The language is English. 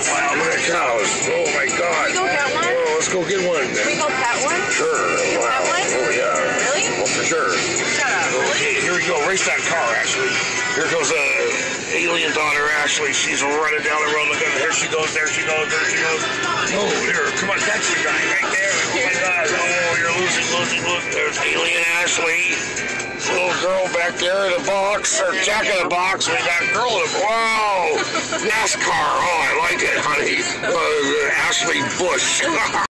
Wow, look at cows. Oh my God. Can we go get one? Oh, let's go get one. Can we go pet one? Sure. Wow. Pet one? Oh yeah. Really? Well, for sure. Shut up. Okay, here we go. Race that car, Ashley. Here goes alien daughter, Ashley. She's running down the road. Look at her. Here she goes. There she goes. There she goes. Oh, here. Come on, catch the guy right there. Oh my God. Oh, you're losing. There's alien Ashley. Little girl back there in the box, or Jack in the box. We got a girl in the wow. NASCAR. Oh, I like it, honey. Ashley Bush.